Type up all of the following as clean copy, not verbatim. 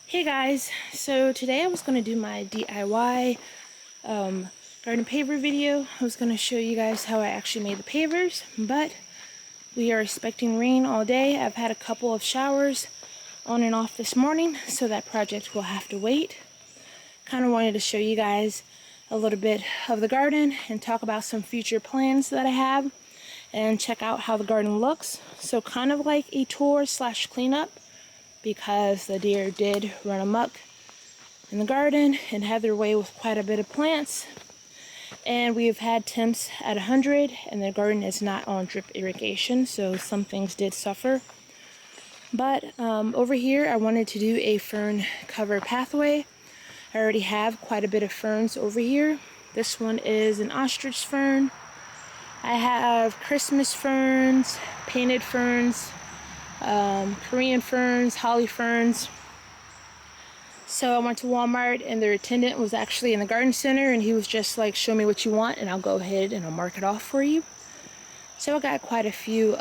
Hey guys, so today I was going to do my DIY garden paver video. I was going to show you guys how I actually made the pavers, but we are expecting rain all day. I've had a couple of showers on and off this morning, so that project will have to wait. Kind of wanted to show you guys a little bit of the garden and talk about some future plans that I have and check out how the garden looks. So kind of like a tour slash cleanup, because the deer did run amok in the garden and have their way with quite a bit of plants. And we've had temps at 100, and the garden is not on drip irrigation, so some things did suffer. But over here I wanted to do a fern cover pathway. I already have quite a bit of ferns over here. This one is an ostrich fern. I have Christmas ferns, painted ferns, Korean ferns, holly ferns. So I went to Walmart and their attendant was actually in the garden center, and he was just like, show me what you want and I'll go ahead and I'll mark it off for you. So I got quite a few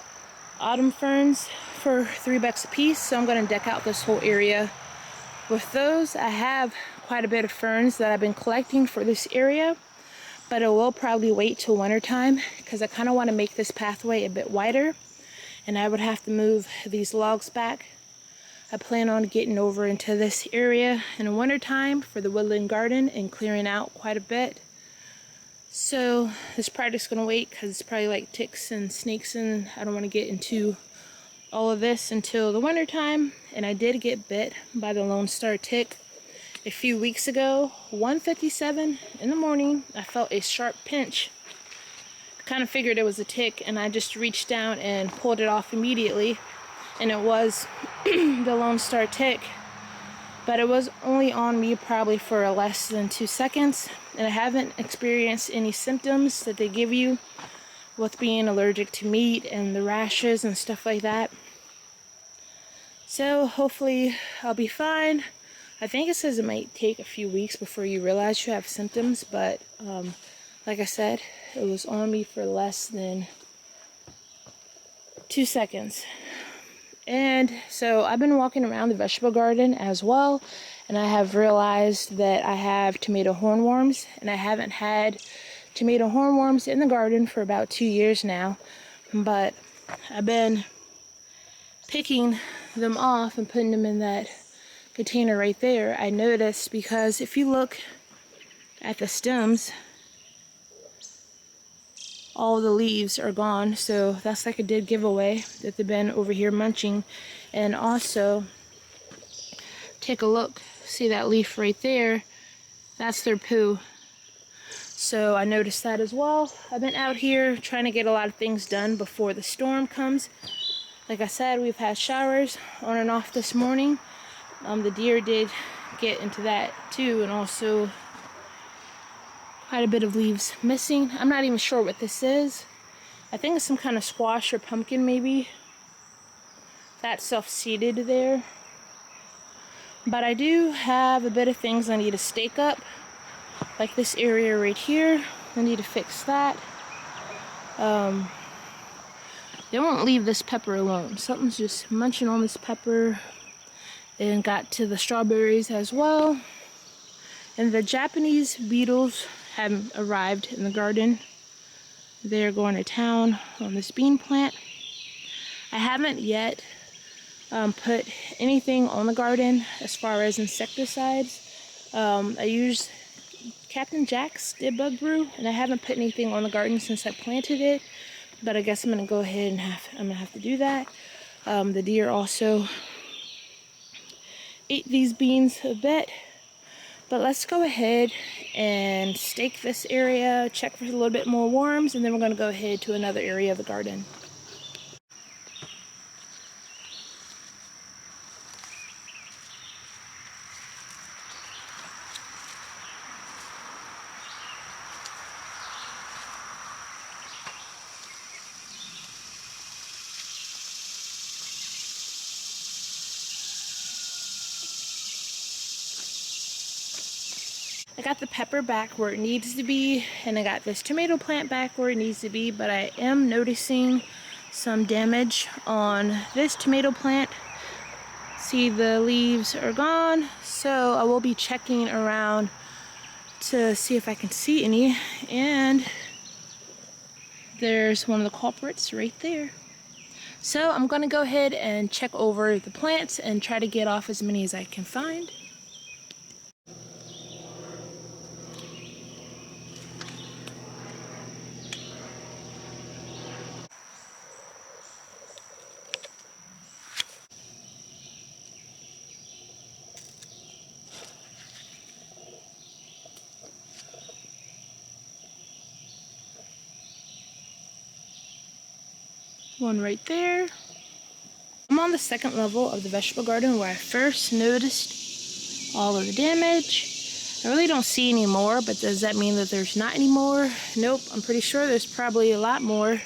autumn ferns for $3 a piece, so I'm going to deck out this whole area with those. I have quite a bit of ferns that I've been collecting for this area, but it will probably wait till winter time because I kind of want to make this pathway a bit wider, and I would have to move these logs back. I plan on getting over into this area in the winter time for the woodland garden and clearing out quite a bit. So this project's going to wait because it's probably like ticks and snakes, and I don't want to get into all of this until the winter time. And I did get bit by the Lone Star tick a few weeks ago. 1:57 in the morning, I felt a sharp pinch. Kind of figured it was a tick, and I just reached down and pulled it off immediately, and it was the Lone Star tick. But it was only on me probably for less than 2 seconds, and I haven't experienced any symptoms that they give you with being allergic to meat and the rashes and stuff like that. So hopefully I'll be fine. I think it says it might take a few weeks before you realize you have symptoms, but like I said, it was on me for less than 2 seconds. And so I've been walking around the vegetable garden as well, and I have realized that I have tomato hornworms, and I haven't had tomato hornworms in the garden for about 2 years now, but I've been picking them off and putting them in that container right there. I noticed because if you look at the stems, all the leaves are gone, so that's like a dead giveaway that they've been over here munching. And also, take a look, see that leaf right there? That's their poo. So I noticed that as well. I've been out here trying to get a lot of things done before the storm comes. Like I said, we've had showers on and off this morning. The deer did get into that too, and also quite a bit of leaves missing. I'm not even sure what this is. I think it's some kind of squash or pumpkin maybe. That's self-seeded there. But I do have a bit of things I need to stake up, like this area right here. I need to fix that. They won't leave this pepper alone. Something's just munching on this pepper, and got to the strawberries as well. And the Japanese beetles have arrived in the garden. They're going to town on this bean plant. I haven't yet put anything on the garden as far as insecticides. I used Captain Jack's Dead Bug Brew, and I haven't put anything on the garden since I planted it, but I guess I'm gonna go ahead and I'm gonna have to do that. The deer also ate these beans a bit. But let's go ahead and stake this area, check for a little bit more worms, and then we're going to go ahead to another area of the garden. I got the pepper back where it needs to be, and I got this tomato plant back where it needs to be, but I am noticing some damage on this tomato plant. See, the leaves are gone, so I will be checking around to see if I can see any, and there's one of the culprits right there. So I'm gonna go ahead and check over the plants and try to get off as many as I can find. One right there. I'm on the second level of the vegetable garden where I first noticed all of the damage. I really don't see any more, but does that mean that there's not any more? Nope, I'm pretty sure there's probably a lot more.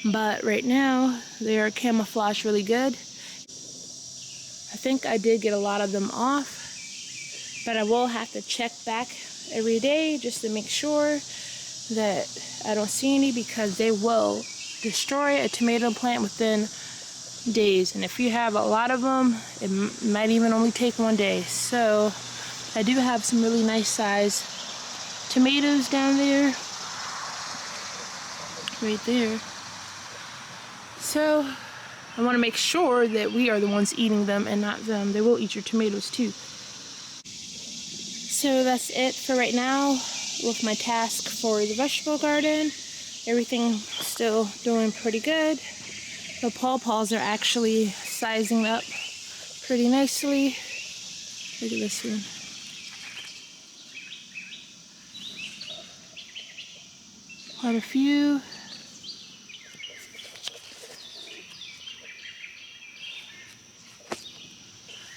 But right now, they are camouflaged really good. I think I did get a lot of them off, but I will have to check back every day just to make sure that I don't see any, because they will destroy a tomato plant within days, and if you have a lot of them, it might even only take one day. So I do have some really nice size tomatoes down there, right there. So I want to make sure that we are the ones eating them and not them. They will eat your tomatoes too. So that's it for right now with my task for the vegetable garden. Everything's still doing pretty good. The pawpaws are actually sizing up pretty nicely. Look at this one. Quite a few.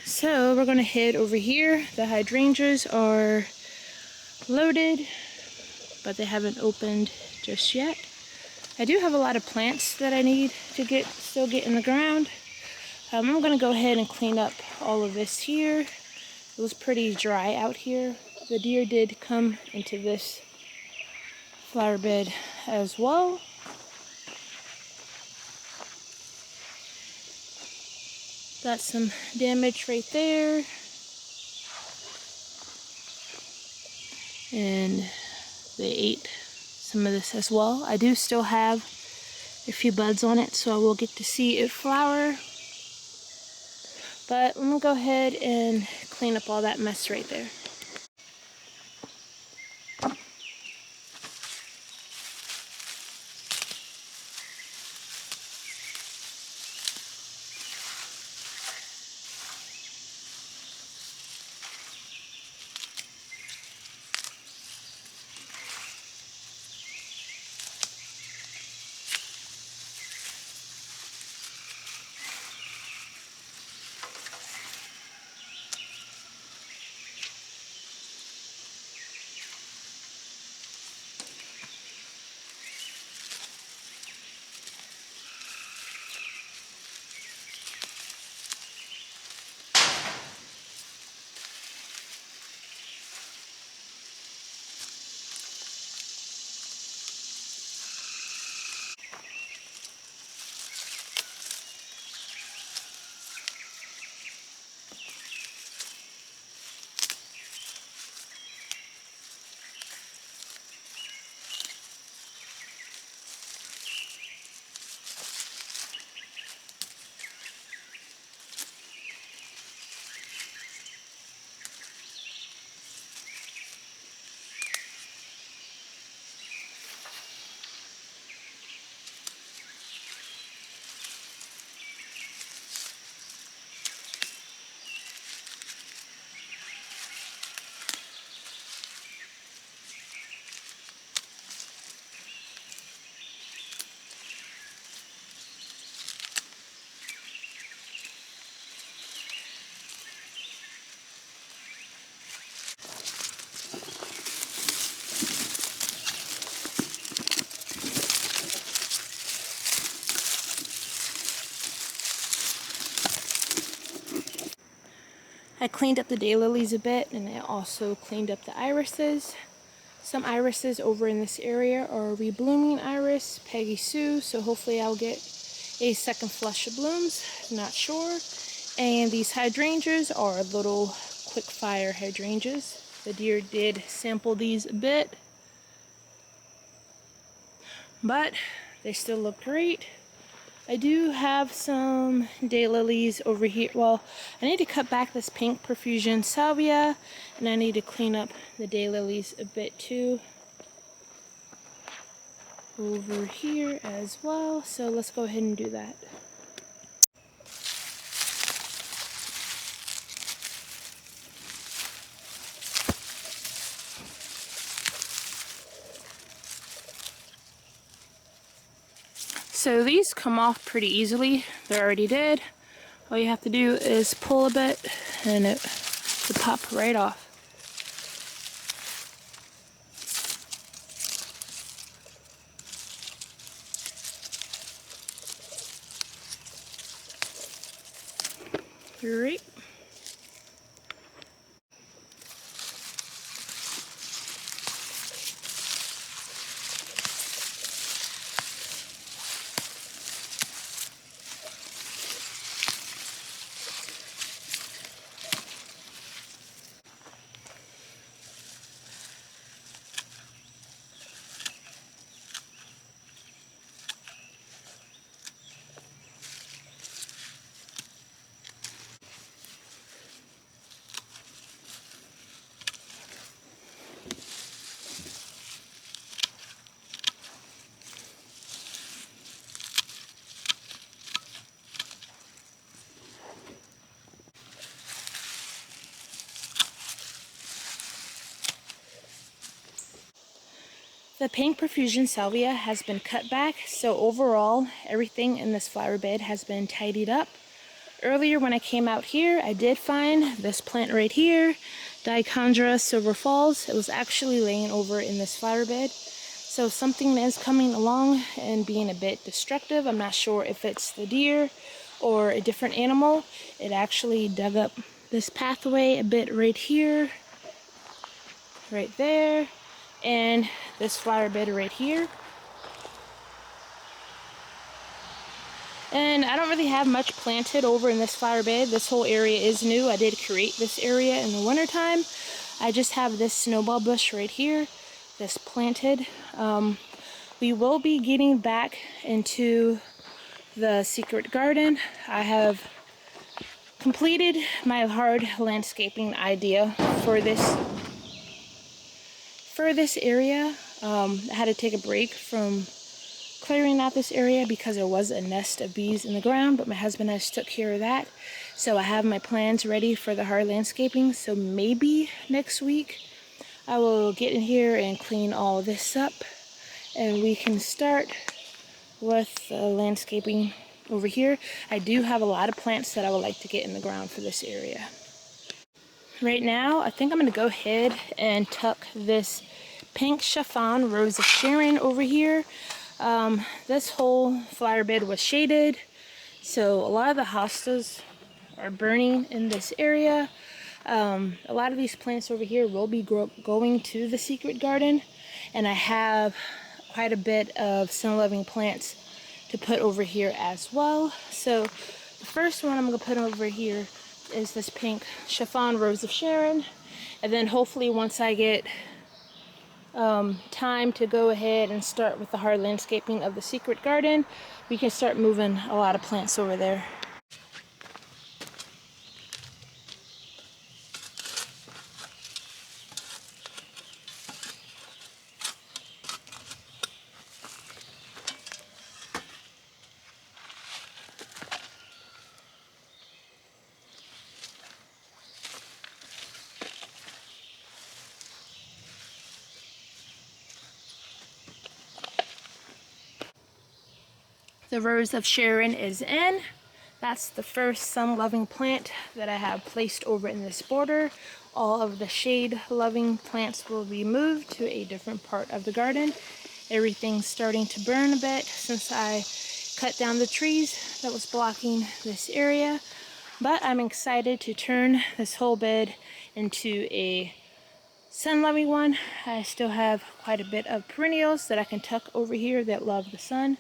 So we're gonna head over here. The hydrangeas are loaded, but they haven't opened just yet. I do have a lot of plants that I need to still get in the ground. I'm gonna go ahead and clean up all of this here. It was pretty dry out here. The deer did come into this flower bed as well. Got some damage right there. And they ate some of this as well. I do still have a few buds on it, so I will get to see it flower. But let me go ahead and clean up all that mess right there. I cleaned up the daylilies a bit, and I also cleaned up the irises. Some irises over in this area are reblooming iris, Peggy Sue, so hopefully I'll get a second flush of blooms, not sure. And these hydrangeas are little quick fire hydrangeas. The deer did sample these a bit, but they still look great. I do have some daylilies over here. Well, I need to cut back this pink profusion salvia, and I need to clean up the daylilies a bit too over here as well. So let's go ahead and do that. So these come off pretty easily. They're already dead. All you have to do is pull a bit and it will pop right off. Great. The pink profusion salvia has been cut back, so overall everything in this flower bed has been tidied up. Earlier when I came out here, I did find this plant right here, Dichondra Silver Falls. It was actually laying over in this flower bed. So something is coming along and being a bit destructive. I'm not sure if it's the deer or a different animal. It actually dug up this pathway a bit right here, right there, and this flower bed right here. And I don't really have much planted over in this flower bed. This whole area is new. I did create this area in the wintertime. I just have this snowball bush right here that's planted. We will be getting back into the secret garden. I have completed my hard landscaping idea for this area. I had to take a break from clearing out this area because there was a nest of bees in the ground, but my husband has took care of that. So I have my plans ready for the hard landscaping. So maybe next week I will get in here and clean all this up and we can start with the landscaping over here. I do have a lot of plants that I would like to get in the ground for this area. Right now, I think I'm going to go ahead and tuck this pink chiffon rose of Sharon over here. This whole flower bed was shaded, so a lot of the hostas are burning in this area. A lot of these plants over here will be going to the secret garden, and I have quite a bit of sun-loving plants to put over here as well. So the first one I'm going to put over here is this pink chiffon rose of Sharon, and then hopefully once I get time to go ahead and start with the hard landscaping of the secret garden, we can start moving a lot of plants over there. The rose of Sharon is in. That's the first sun-loving plant that I have placed over in this border. All of the shade-loving plants will be moved to a different part of the garden. Everything's starting to burn a bit since I cut down the trees that was blocking this area. But I'm excited to turn this whole bed into a sun-loving one. I still have quite a bit of perennials that I can tuck over here that love the sun.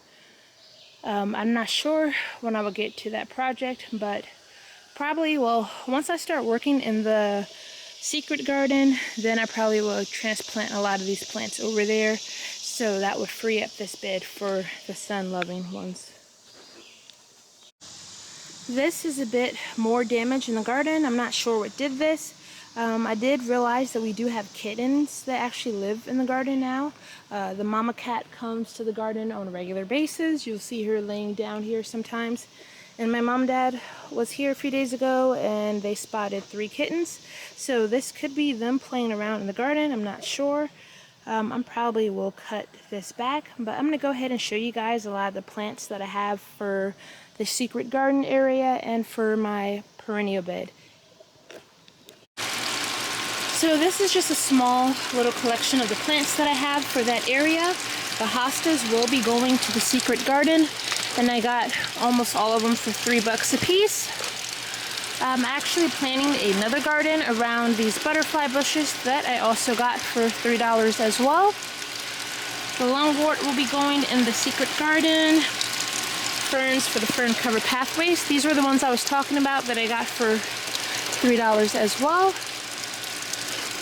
I'm not sure when I will get to that project, but Probably, well, once I start working in the secret garden, then I probably will transplant a lot of these plants over there, so that would free up this bed for the sun-loving ones. This is a bit more damage in the garden. I'm not sure what did this. I did realize that we do have kittens that actually live in the garden now. The mama cat comes to the garden on a regular basis. You'll see her laying down here sometimes. And my mom and dad was here a few days ago and they spotted 3 kittens. So this could be them playing around in the garden. I'm not sure. I probably will cut this back, but I'm going to go ahead and show you guys a lot of the plants that I have for the secret garden area and for my perennial bed. So this is just a small little collection of the plants that I have for that area. The hostas will be going to the secret garden, and I got almost all of them for $3 a piece. I'm actually planting another garden around these butterfly bushes that I also got for $3 as well. The lungwort will be going in the secret garden. Ferns for the fern covered pathways. These were the ones I was talking about that I got for $3 as well.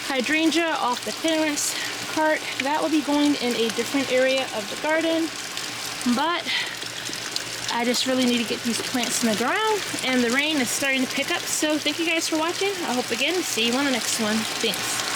Hydrangea off the clearance cart. That will be going in a different area of the garden. But I just really need to get these plants in the ground, and the rain is starting to pick up. So thank you guys for watching. I hope again to see you on the next one. Thanks.